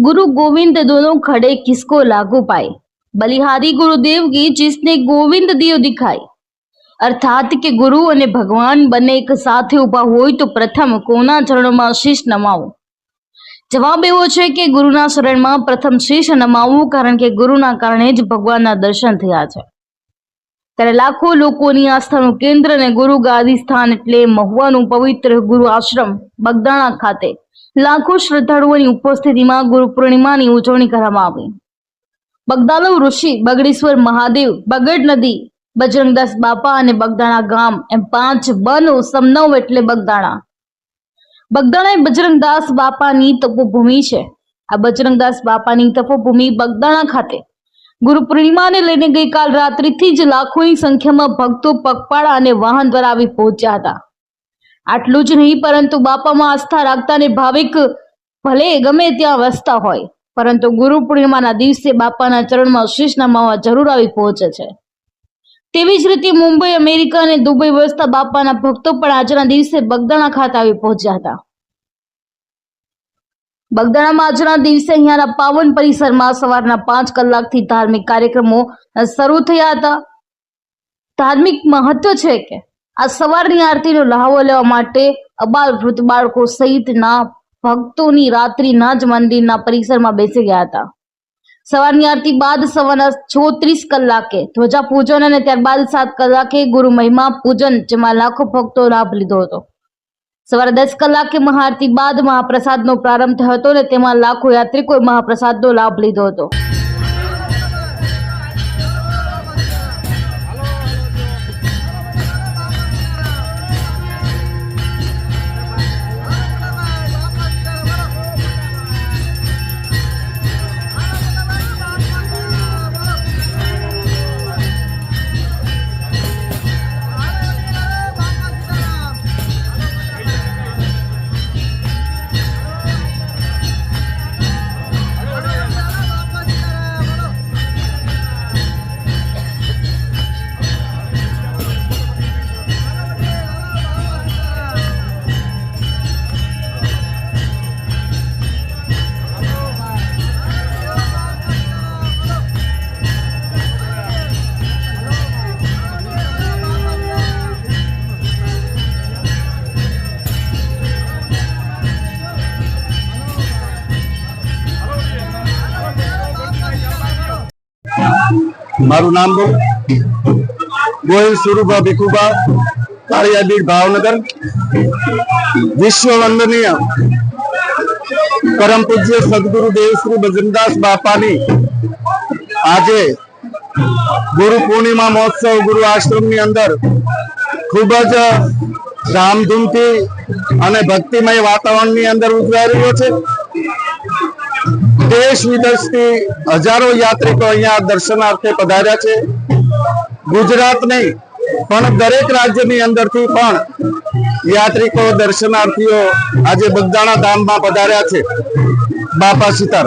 गुरु गोविंद दोनों खड़े किसको लागू पाए। बलिहारी गुरुदेव की जिसने गोविंद दियो दिखाई। अर्थात के गुरु और भगवान बने एक साथे उभा होय तो प्रथम कोना चरणों शीश नमावो। जवाब एवो छे के गुरुना शरणमां प्रथम शीश नमावવું, कारण के गुरुना कारणे ज भगवानना दर्शन थया छे। त्यारे लाखो लोकोनी आस्थानुं केंद्र ने गुरु गादी स्थान एटले महुवानुं पवित्र गुरु आश्रम बगदाणा खाते लाखों श्रद्धाळुओनी उपस्थितिमां गुरु पूर्णिमानी उजवणी करवामां आवी। बगदालव ऋषि, बगड़ेश्वर महादेव, बगड़ नदी, बजरंगदास बापा अने बगदाणा गाम एम 5 बनो समनव एटले बगदाणा। बगदाणा ए बजरंगदास बापानी तपोभूमि छे। आ बजरंगदास बापानी तपोभूमि बगदाणा खाते गुरु पूर्णिमा ने लईने गई काल रात्रिथी ज लाखोनी संख्यामां भक्तो पगपाळा अने वाहन द्वारा आवी पहोंच्या हता। आटલું જ नहीं परंतु बापामां आस्था राखता ने भाविक भले गमे त्यां वसता होय, परंतु गुरु पूर्णिमाना दिवसे बापाना चरणमां शीश नमाववा जरूर आवी पहोंचे छे। तेवी ज रीते मुंबई, अमेरिका अने दुबई वसता बापाना भक्तो पण આજના દિવસે बगदाणा खाते આવી પહોંચ્યા હતા। बगदाणामां આજના દિવસે અહીંયાના પાવન પરિસરમાં સવારના 5 કલાકથી ધાર્મિક કાર્યક્રમો શરૂ થયા હતા। ધાર્મિક મહત્વ છે કે આ સવારની આરતીનો લહાવો લેવા માટે અબાલ વૃદ્ધ બાળકો સહિતના ભક્તોની રાત્રિના જ મંદિરના પરિસરમાં બેસી ગયા હતા। સવારની આરતી બાદ સવારના 36 કલાકે ધ્વજા પૂજન અને ત્યારબાદ 7 કલાકે ગુરુ મહિમા પૂજન, જેમાં લાખો ભક્તો લાભ લીધો હતો। સવારે 10 કલાકે મહાઆરતી બાદ મહાપ્રસાદનો પ્રારંભ થયો હતો અને તેમાં લાખો યાત્રિકોએ મહાપ્રસાદનો લાભ લીધો હતો। मारू नाम गोहिल सुरूबा भिखुबा कारियाबीड़ भावनगर। विश्व वंदनीय परम पूज्य सदगुरु देव श्री बजरंगदास बापानी आजे गुरु पूर्णिमा महोत्सव गुरु आश्रम नी अंदर खूब ज धामधूम थी अने भक्तिमय वातावरण नी अंदर उजवाई रह्यो छे। देश विदेश थी हजारों यात्रिको अहींया दर्शनार्थे पधार्या छे। गुजरात नहीं पण दरेक राज्य नी अंदर थी पण यात्रिको दर्शनार्थीओ आजे बगदाणा धाम में पधार्या छे। बापा सीताराम।